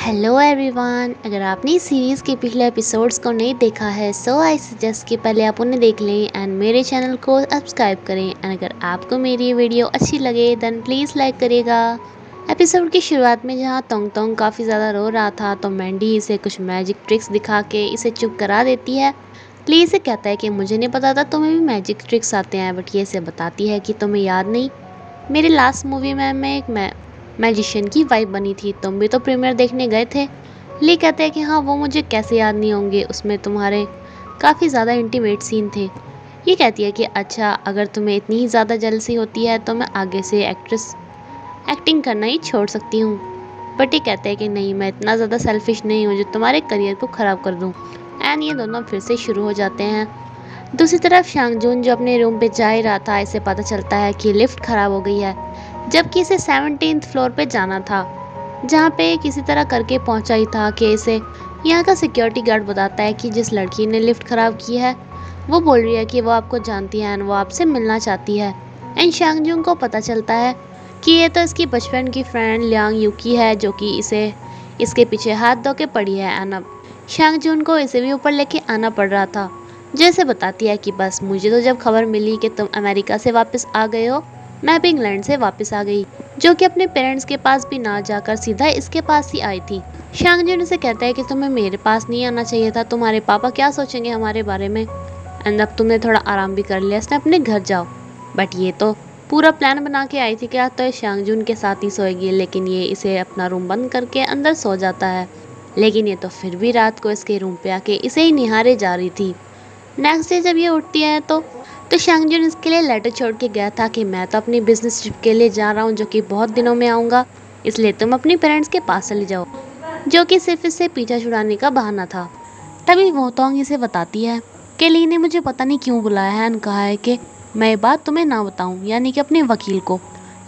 Hello everyone, अगर आपने इस सीरीज़ के पिछले एपिसोड्स को नहीं देखा है सो आई सजेस्ट कि पहले आप उन्हें देख लें एंड मेरे चैनल को सब्सक्राइब करें एंड अगर आपको मेरी ये वीडियो अच्छी लगे देन प्लीज़ लाइक करिएगा। एपिसोड की शुरुआत में जहाँ तोंग तोंग काफ़ी ज़्यादा रो रहा था तो मैंडी इसे कुछ मैजिक ट्रिक्स दिखा के इसे चुप करा देती है। ली इसे कहता है कि मुझे नहीं पता था तुम्हें भी मैजिक ट्रिक्स आते हैं, बट ये इसे बताती है कि तुम्हें याद नहीं, मेरी लास्ट मूवी में मैं एक मैजिशियन की वाइफ बनी थी, तुम भी तो प्रीमियर देखने गए थे। ली कहते हैं कि हाँ वो मुझे कैसे याद नहीं होंगे, उसमें तुम्हारे काफ़ी ज़्यादा इंटीमेट सीन थे। ये कहती है कि अच्छा अगर तुम्हें इतनी ही ज़्यादा जेलसी होती है तो मैं आगे से एक्टिंग करना ही छोड़ सकती हूँ। बट ये कहते हैं कि नहीं, मैं इतना ज़्यादा सेल्फिश नहीं हूँ जो तुम्हारे करियर को ख़राब कर दूँ। एंड ये दोनों फिर से शुरू हो जाते हैं। दूसरी तरफ शांगजून जो अपने रूम पे जा ही रहा था, इसे पता चलता है कि लिफ्ट ख़राब हो गई है, जबकि इसे 17th फ्लोर पे जाना था, जहाँ पे किसी तरह करके पहुँचा ही था कि इसे यहाँ का सिक्योरिटी गार्ड बताता है कि जिस लड़की ने लिफ्ट ख़राब की है वो बोल रही है कि वो आपको जानती है एंड वो आपसे मिलना चाहती है। एंड शांगजून को पता चलता है कि ये तो इसकी बचपन की फ्रेंड लियांग यूकी है जो कि इसे इसके पीछे हाथ धो के पड़ी है। एंड अब शांगजून को इसे भी ऊपर लेके आना पड़ रहा था, जैसे बताती है कि बस मुझे तो जब खबर मिली कि तुम अमेरिका से वापस आ गए हो, मैं भी इंग्लैंड से वापस आ गई, जो कि अपने पेरेंट्स के पास भी ना जाकर सीधा इसके पास ही आई थी। शांगजून से कहता है कि तुम्हें मेरे पास नहीं आना चाहिए था, तुम्हारे पापा क्या सोचेंगे हमारे बारे में, एंड अब तुमने थोड़ा आराम भी कर लिया, इसने अपने घर जाओ। बट ये तो पूरा प्लान बना के आई थी क्या, तो शांगजून के साथ ही सोएगी, लेकिन ये इसे अपना रूम बंद करके अंदर सो जाता है। लेकिन ये तो फिर भी रात को इसके रूम पे आके इसे ही निहारे जा रही थी। नेक्स्ट डे जब ये उठती है तो शांगजून इसके लिए लेटर छोड़ के गया था कि मैं तो अपनी बिजनेस ट्रिप के लिए जा रहा हूँ जो कि बहुत दिनों में आऊँगा, इसलिए तुम अपनी पेरेंट्स के पास चले जाओ, जो कि सिर्फ इससे पीछा छुड़ाने का बहाना था। तभी वोतोंग इसे बताती है कि ली ने मुझे पता नहीं क्यों बुलाया है और कहा है कि मैं ये बात तुम्हें ना बताऊं, यानी कि अपने वकील को।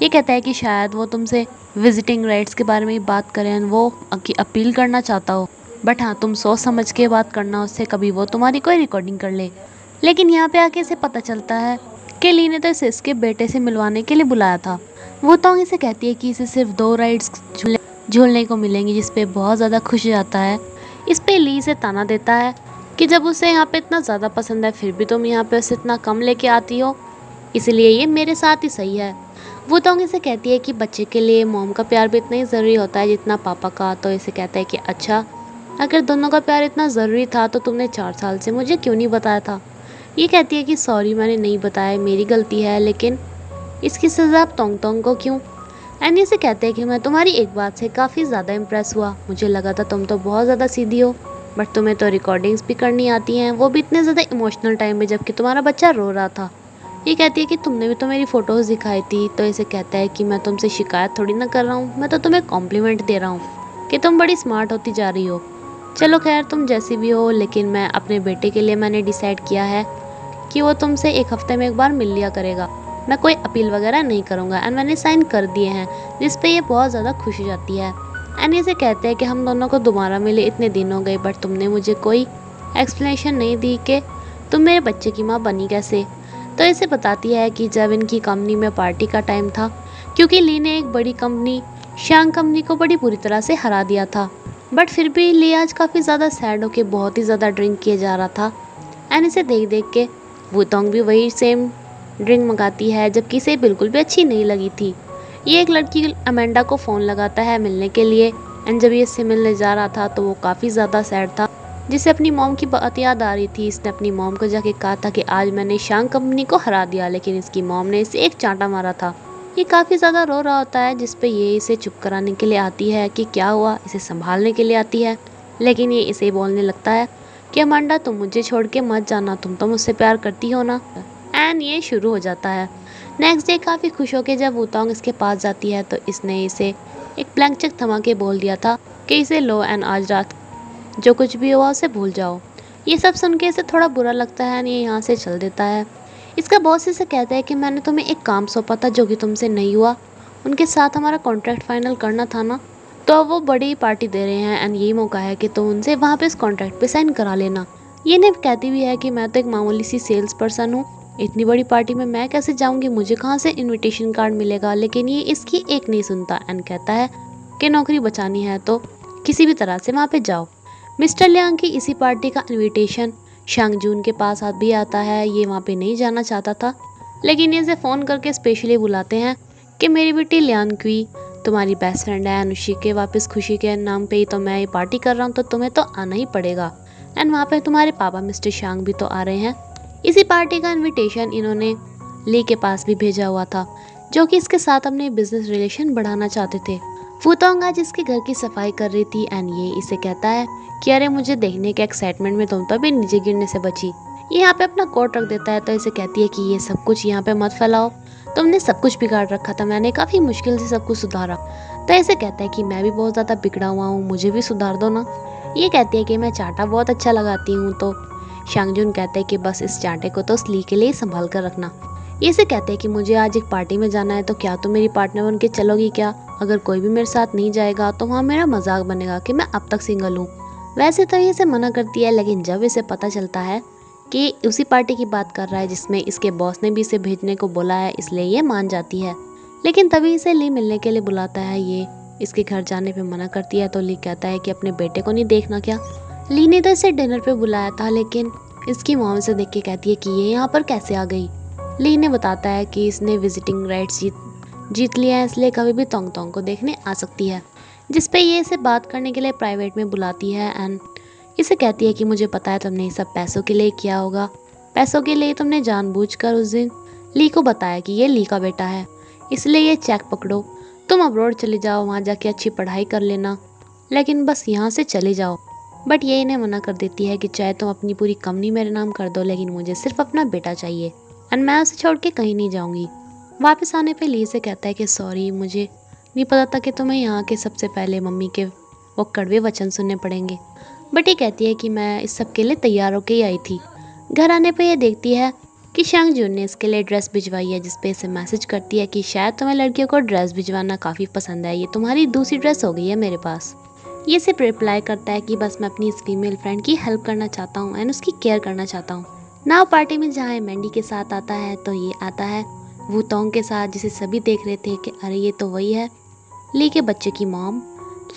ये कहता है कि शायद वो तुमसे विजिटिंग राइट्स के बारे में बात करें, वो अपील करना चाहता हो, बट हाँ तुम सोच समझ के बात करना उससे, कभी वो तुम्हारी कोई रिकॉर्डिंग कर ले। लेकिन यहाँ पे आके इसे पता चलता है कि ली ने तो इसे इसके बेटे से मिलवाने के लिए बुलाया था। वो तोंग इसे कहती है कि इसे सिर्फ 2 राइड्स झूलने को मिलेंगी, जिसपे बहुत ज़्यादा खुश हो जाता है। इस पे ली से ताना देता है कि जब उसे यहाँ पे इतना ज़्यादा पसंद है फिर भी तुम यहाँ पे उसे इतना कम लेके आती हो, इसलिए ये मेरे साथ ही सही है। वो तोंग इसे कहती है कि बच्चे के लिए मॉम का प्यार भी इतना ही ज़रूरी होता है जितना पापा का। तो इसे कहता है कि अच्छा अगर दोनों का प्यार इतना ज़रूरी था तो तुमने 4 साल से मुझे क्यों नहीं बताया था। ये कहती है कि सॉरी मैंने नहीं बताया, मेरी गलती है, लेकिन इसकी सज़ा आप तोंग तोंग को क्यों। एनी से कहते हैं कि मैं तुम्हारी एक बात से काफ़ी ज़्यादा इम्प्रेस हुआ, मुझे लगा था तुम तो बहुत ज़्यादा सीधी हो, बट तुम्हें तो रिकॉर्डिंग्स भी करनी आती हैं, वो भी इतने ज़्यादा इमोशनल टाइम में जबकि तुम्हारा बच्चा रो रहा था। ये कहती है कि तुमने भी तो मेरी फ़ोटोज़ दिखाई थी। तो इसे कहता है कि मैं तुमसे शिकायत थोड़ी ना कर रहा हूँ, मैं तो तुम्हें कॉम्प्लीमेंट दे रहा हूँ कि तुम बड़ी स्मार्ट होती जा रही हो। चलो खैर तुम जैसी भी हो, लेकिन मैं अपने बेटे के लिए मैंने डिसाइड किया है कि वो तुमसे 1 हफ्ते में एक बार मिल लिया करेगा, मैं कोई अपील वगैरह नहीं करूँगा, एंड मैंने साइन कर दिए हैं, जिस पे ये बहुत ज़्यादा खुश हो जाती है। एंड इसे कहते हैं कि हम दोनों को दोबारा मिले इतने दिन हो गए, बट तुमने मुझे कोई एक्सप्लेनेशन नहीं दी कि तुम मेरे बच्चे की माँ बनी कैसे। तो इसे बताती है कि जब इनकी कंपनी में पार्टी का टाइम था, क्योंकि ली ने एक बड़ी कंपनी शांग कंपनी को बड़ी बुरी तरह से हरा दिया था, बट फिर भी ली आज काफ़ी ज़्यादा सैड होकर बहुत ही ज़्यादा ड्रिंक किए जा रहा था। एंड इसे देख देख के वुतोंग भी वही सेम ड्रिंक मंगाती है, जबकि इसे बिल्कुल भी अच्छी नहीं लगी थी। ये एक लड़की अमेंडा को फ़ोन लगाता है मिलने के लिए, एंड जब ये इससे मिलने जा रहा था तो वो काफ़ी ज़्यादा सैड था, जिसे अपनी मॉम की बात याद आ रही थी। इसने अपनी मॉम को जाके कहा था कि आज मैंने शांग कंपनी को हरा दिया, लेकिन इसकी मॉम ने इसे एक चांटा मारा था। ये काफ़ी ज़्यादा रो रहा होता है, जिस पे ये इसे चुप कराने के लिए आती है कि क्या हुआ, इसे संभालने के लिए आती है। लेकिन ये इसे बोलने लगता है कि अमांडा तुम मुझे छोड़ के मत जाना, तुम तो मुझसे प्यार करती हो ना। एंड ये शुरू हो जाता है। नेक्स्ट डे काफ़ी खुश होकर जब वुतोंग इसके पास जाती है तो इसने इसे एक ब्लैंक चेक थमा के बोल दिया था कि इसे लो एंड आज रात जो कुछ भी हुआ उसे भूल जाओ। ये सब सुन के इसे थोड़ा बुरा लगता है, ये यहाँ से चल देता है। इसका बॉस इसे कहता है कि मैंने तुम्हें एक काम सौंपा था जो कि तुमसे नहीं हुआ, उनके साथ हमारा कॉन्ट्रैक्ट फाइनल करना था ना, तो अब वो बड़ी पार्टी दे रहे हैं एंड यही मौका है कि तुम उनसे वहाँ पे इस कॉन्ट्रैक्ट पे साइन करा लेना। ये ने कहती भी है कि मैं तो एक मामूली सी सेल्स पर्सन हूँ, इतनी बड़ी पार्टी में मैं कैसे जाऊंगी, मुझे कहाँ से इनविटेशन कार्ड मिलेगा। लेकिन ये इसकी एक नहीं सुनता एंड कहता है कि नौकरी बचानी है तो किसी भी तरह से वहाँ पे जाओ। मिस्टर लियांग की इसी पार्टी का इनविटेशन शांग जून के पास भी आता है। ये वहाँ पे नहीं जाना चाहता था, लेकिन ये इसे फ़ोन करके स्पेशली बुलाते हैं कि मेरी बेटी लियांग क्वी तुम्हारी बेस्ट फ्रेंड है अनुषी के वापस खुशी के नाम पे ही तो मैं ये पार्टी कर रहा हूँ, तो तुम्हें तो आना ही पड़ेगा। एंड वहाँ पे तुम्हारे पापा मिस्टर शांग भी तो आ रहे हैं। इसी पार्टी का इनविटेशन इन्होंने ली के पास भी भेजा हुआ था, जो कि इसके साथ अपने बिजनेस रिलेशन बढ़ाना चाहते थे। फूतोंग आज इसके घर की सफाई कर रही थी एंड ये इसे कहता है कि अरे मुझे देखने के एक्साइटमेंट में तुम तो अभी नीचे गिरने से बची। ये यहाँ पे अपना कोट रख देता है, तो इसे कहती है कि ये सब कुछ यहाँ पे मत फैलाओ, तुमने सब कुछ बिगाड़ रखा था, मैंने काफ़ी मुश्किल से सब कुछ सुधारा। तो ऐसे कहता है कि मैं भी बहुत ज़्यादा बिगड़ा हुआ हूँ, मुझे भी सुधार दो ना। ये कहती है कि मैं चाटा बहुत अच्छा लगाती हूँ। तो शांगजुन कहता है कि बस इस चाटे को तो ली के लिए संभाल कर रखना। ये से कहते हैं कि मुझे आज एक पार्टी में जाना है, तो क्या तुम मेरी पार्टनर बन के चलोगी क्या? अगर कोई भी मेरे साथ नहीं जाएगा तो वहाँ मेरा मजाक बनेगा कि मैं अब तक सिंगल हूँ। वैसे तो ये इसे मना करती है, लेकिन जब इसे पता चलता है कि उसी पार्टी की बात कर रहा है जिसमें इसके बॉस ने भी इसे भेजने को बोला है, इसलिए ये मान जाती है। लेकिन तभी इसे ली मिलने के लिए बुलाता है। ये इसके घर जाने पे मना करती है, तो ली कहता है कि अपने बेटे को नहीं देखना क्या? ली ने तो इसे डिनर पे बुलाया था, लेकिन इसकी मॉम से देख के कहती है कि ये यहाँ पर कैसे आ गई। ली ने बताता है कि इसने विजिटिंग राइट्स जीत लिया है, इसलिए कभी भी तोंग तोंग को देखने आ सकती है। जिस पे ये इसे बात करने के लिए प्राइवेट में बुलाती है एंड इसे कहती है कि मुझे पता है तुमने ये सब पैसों के लिए किया होगा, पैसों के लिए तुमने जानबूझकर उस दिन ली को बताया कि ये ली का बेटा है, इसलिए ये चेक पकड़ो, तुम अब्रॉड चले जाओ, वहाँ जाके अच्छी पढ़ाई कर लेना, लेकिन बस यहाँ से चले जाओ। बट ये इन्हें मना कर देती है कि चाहे तुम अपनी पूरी कंपनी मेरे नाम कर दो, लेकिन मुझे सिर्फ अपना बेटा चाहिए एंड मैं उसे छोड़ के कहीं नहीं जाऊंगी। वापस आने पे ली से कहता है कि सॉरी, मुझे नहीं पता था कि तुम्हें यहाँ के सबसे पहले मम्मी के वो कड़वे वचन सुनने पड़ेंगे। बट ये कहती है कि मैं इस सब के लिए तैयार होकर ही आई थी। घर आने पे ये देखती है कि शांग जून ने इसके लिए ड्रेस भिजवाई है, जिसपे इसे मैसेज करती है कि शायद तुम्हें लड़कियों को ड्रेस भिजवाना काफ़ी पसंद है, ये तुम्हारी दूसरी ड्रेस हो गई है मेरे पास। ये सिर्फ रिप्लाई करता है कि बस मैं अपनी इस फीमेल फ्रेंड की हेल्प करना चाहता हूँ एंड उसकी केयर करना चाहता हूँ। नाउ पार्टी में जहाँ मैंडी के साथ आता है, तो ये आता है वूतोंग के साथ, जिसे सभी देख रहे थे कि अरे ये तो वही है ली के बच्चे की मॉम।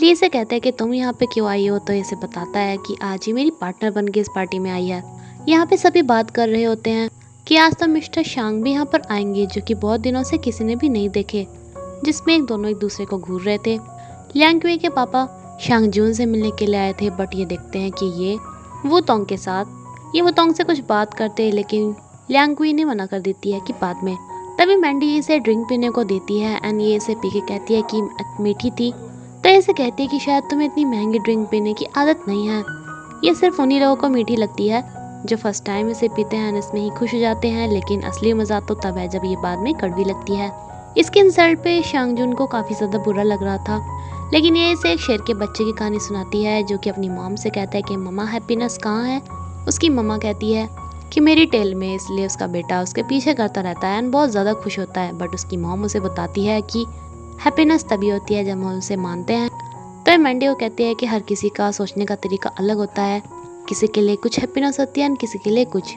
ली से कहते हैं कि तुम यहाँ पे क्यों आई हो, तो इसे बताता है कि आज ही मेरी पार्टनर बन के इस पार्टी में आई है। यहाँ पे सभी बात कर रहे होते हैं कि आज तो मिस्टर शांग भी यहाँ पर आएंगे, जो कि बहुत दिनों से किसी ने भी नहीं देखे, जिसमें दोनों एक दूसरे को घूर रहे थे। लियांग क्वी के पापा शांग जून से मिलने के लिए आए थे, बट ये देखते हैं कि ये वूतोंग के साथ ये वूतोंग से कुछ बात करते हैं, लेकिन लियांग क्वी ने मना कर देती है कि बाद में। तभी मैंडी इसे ड्रिंक पीने को देती है एंड ये इसे पी के कहती है कि मीठी थी। तो इसे कहती है कि शायद तुम्हें इतनी महंगी ड्रिंक पीने की आदत नहीं है, ये सिर्फ उन्हीं लोगों को मीठी लगती है जो फर्स्ट टाइम इसे पीते हैं, इसमें ही खुश हो जाते हैं, लेकिन असली मजा तो तब है जब ये बाद में कड़वी लगती है। इसके इंसल्ट पे शांगजुन को काफ़ी ज़्यादा बुरा लग रहा था, लेकिन ये इसे एक शेर के बच्चे की कहानी सुनाती है, जो कि अपनी मॉम से कहता है कि मम्मा हैप्पीनेस कहाँ है। उसकी मम्मा कहती है कि मेरी टेल में, इसलिए उसका बेटा उसके पीछे करता रहता है एंड बहुत ज़्यादा खुश होता है। बट उसकी मॉम उसे बताती है कि हैप्पीनेस तभी होती है जब हम उसे मानते हैं। तो मैंडी को कहती है कि हर किसी का सोचने का तरीका अलग होता है, किसी के लिए कुछ हैप्पीनेस होती है एंड किसी के लिए कुछ,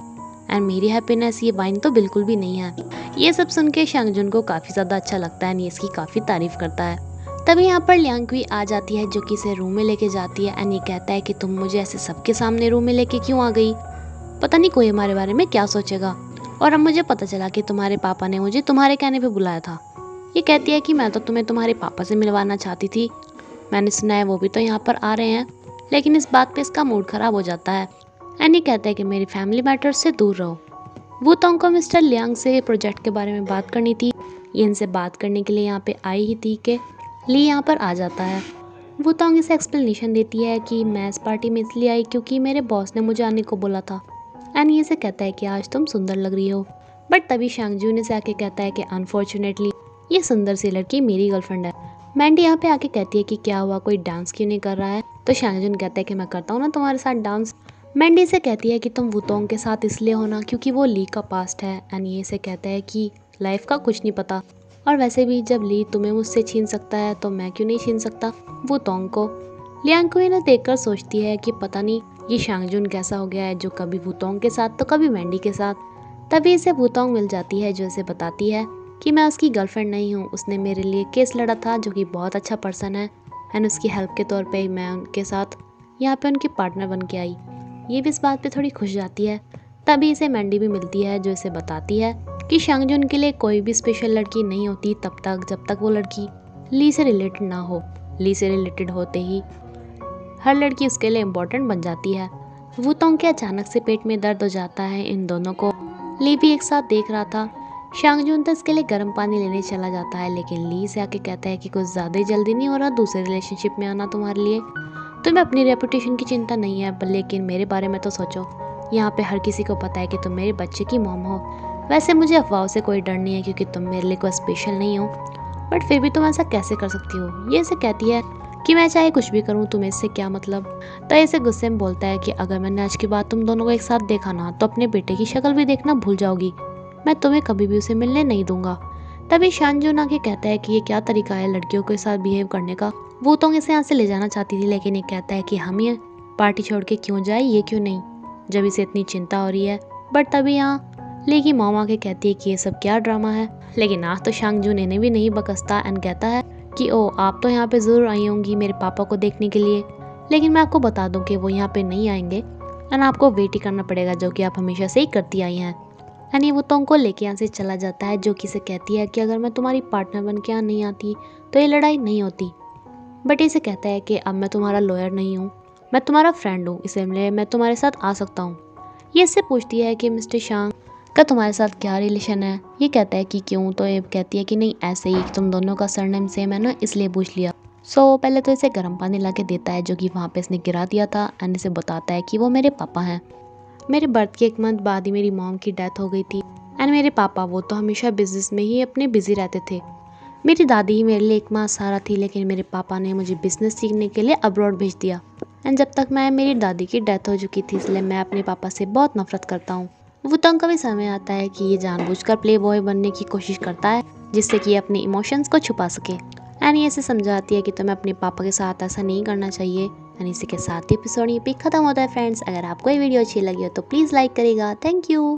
एंड मेरी हैप्पीनेस ये वाइन तो बिल्कुल भी नहीं है। ये सब सुन के शांगजुन को काफ़ी ज़्यादा अच्छा लगता है एंड ये इसकी काफ़ी तारीफ करता है। तभी यहाँ पर लियांग क्वी आ जाती है, जो कि इसे रूम में लेके जाती है एंड ये कहता है कि तुम मुझे ऐसे सबके सामने रूम में लेके क्यों आ गई, पता नहीं कोई हमारे बारे में क्या सोचेगा, और अब मुझे पता चला कि तुम्हारे पापा ने मुझे तुम्हारे कहने पे बुलाया था। ये कहती है कि मैं तो तुम्हें तुम्हारे पापा से मिलवाना चाहती थी, मैंने सुना है वो भी तो यहाँ पर आ रहे हैं। लेकिन इस बात पे इसका मूड ख़राब हो जाता है एंड ये कहता है कि मेरी फैमिली मैटर्स से दूर रहो। वूतोंग को मिस्टर लियांग से प्रोजेक्ट के बारे में बात करनी थी। ये इनसे बात करने के लिए यहाँ पे आई ही थी कि ली यहाँ पर आ जाता है। वूतोंग इसे एक्सप्लेनेशन देती है कि मैं इस पार्टी में इसलिए आई क्योंकि मेरे बॉस ने मुझे आने को बोला था एंड ये से कहता है कि आज तुम सुंदर लग रही हो। बट तभी शांगजून से आके कहता है कि अनफॉर्चुनेटली ये सुंदर सी लड़की मेरी गर्लफ्रेंड है। मैंडी यहाँ पे आके कहती है कि क्या हुआ, कोई डांस क्यों नहीं कर रहा है। तो शांगजून कहता है कि मैं करता हूँ ना तुम्हारे साथ डांस। मैंडी से कहती है कि तुम वूतोंग के साथ इसलिए होना क्योंकि वो ली का पास्ट है एंड ये से कहता है कि लाइफ का कुछ नहीं पता, और वैसे भी जब ली तुम्हें मुझसे छीन सकता है तो मैं क्यों नहीं छीन सकता वूतोंग को। लियांग क्वी ने देखकर सोचती है कि पता नहीं ये शांगजून कैसा हो गया है, जो कभी वूतोंग के साथ तो कभी मैंडी के साथ। तभी इसे वूतोंग मिल जाती है, जो इसे बताती है कि मैं उसकी गर्लफ्रेंड नहीं हूँ, उसने मेरे लिए केस लड़ा था, जो कि बहुत अच्छा पर्सन है एंड उसकी हेल्प के तौर पे मैं उनके साथ यहाँ पे उनकी पार्टनर बन के आई। ये भी इस बात पे थोड़ी खुश जाती है। तभी इसे मैंडी भी मिलती है जो इसे बताती है कि शांगजुन के लिए कोई भी स्पेशल लड़की नहीं होती तब तक जब तक वो लड़की ली से रिलेटेड ना हो। ली से रिलेटेड होते ही हर लड़की उसके लिए इम्पोर्टेंट बन जाती है। वूतोंग के अचानक से पेट में दर्द हो जाता है। इन दोनों को ली भी एक साथ देख रहा था। शांगजुन तो इसके लिए गर्म पानी लेने चला जाता है, लेकिन ली से आके कहता है कि कुछ ज़्यादा ही जल्दी नहीं हो रहा दूसरे रिलेशनशिप में आना तुम्हारे लिए? तुम्हें अपनी रेपुटेशन की चिंता नहीं है, पर लेकिन मेरे बारे में तो सोचो। यहाँ पे हर किसी को पता है कि तुम मेरे बच्चे की मॉम हो। वैसे मुझे अफवाहों से कोई डर नहीं है क्योंकि तुम मेरे लिए कोई स्पेशल नहीं हो, बट फिर भी तुम ऐसा कैसे कर सकती हो? ये इसे कहती है कि मैं चाहे कुछ भी करूँ तुम्हें इससे क्या मतलब। तो इसे गुस्से में बोलता है कि अगर मैंने आज के बाद तुम दोनों को एक साथ देखा ना तो अपने बेटे की शक्ल भी देखना भूल जाओगी। मैं तुम्हें कभी भी उसे मिलने नहीं दूंगा। तभी शांगजुन आके कहता है कि ये क्या तरीका है लड़कियों के साथ बिहेव करने का। वूतोंग इसे यहाँ से ले जाना चाहती थी, लेकिन ये कहता है कि हम ये पार्टी छोड़ के क्यों जाए, ये क्यों नहीं, जब इसे इतनी चिंता हो रही है। बट तभी यहाँ लेगी मॉम आके कहती है कि ये सब क्या ड्रामा है। लेकिन आज तो शांगजुन इन्हें भी नहीं बकसता एंड कहता है कि ओ आप तो यहाँ पे ज़रूर आई होंगी मेरे पापा को देखने के लिए, लेकिन मैं आपको बता दूँ कि वो यहाँ पे नहीं आएंगे एंड आपको वेट ही करना पड़ेगा, जो कि आप हमेशा से ही करती आई हैं। एंड ये वूतोंग को लेके यहाँ से चला जाता है, जो कि इसे कहती है कि अगर मैं तुम्हारी पार्टनर बन के यहाँ नहीं आती तो ये लड़ाई नहीं होती। बट इसे कहता है कि अब मैं तुम्हारा लॉयर नहीं हूँ, मैं तुम्हारा फ्रेंड हूँ, इसलिए मैं तुम्हारे साथ आ सकता हूँ। ये इससे पूछती है कि मिस्टर शांग का तुम्हारे साथ क्या रिलेशन है। ये कहता है कि क्यों, तो ये कहती है कि नहीं ऐसे ही, तुम दोनों का सरनेम सेम है ना इसलिए पूछ लिया। सो पहले तो इसे गर्म पानी ला के देता है जो कि वहाँ पे इसने गिरा दिया था एंड इसे बताता है कि वो मेरे पापा हैं। मेरे बर्थ के 1 मंथ बाद ही मेरी मॉम की डेथ हो गई थी एंड मेरे पापा वो तो हमेशा बिजनेस में ही अपने बिजी रहते थे। मेरी दादी ही मेरे लिए एकमात्र सहारा थी, लेकिन मेरे पापा ने मुझे बिजनेस सीखने के लिए अब्रॉड भेज दिया एंड जब तक मेरी दादी की डेथ हो चुकी थी, इसलिए मैं अपने पापा से बहुत नफरत करता हूँ। वूतोंग का भी समय आता है कि ये जानबूझकर प्ले बॉय बनने की कोशिश करता है जिससे कि ये अपने इमोशंस को छुपा सके। एंड ये इसे समझाती है कि तुम्हें अपने पापा के साथ ऐसा नहीं करना चाहिए। एंड इसी के साथ एपिसोड ये खत्म होता है फ्रेंड्स। अगर आपको ये वीडियो अच्छी लगी हो तो प्लीज़ लाइक करेगा। Thank you.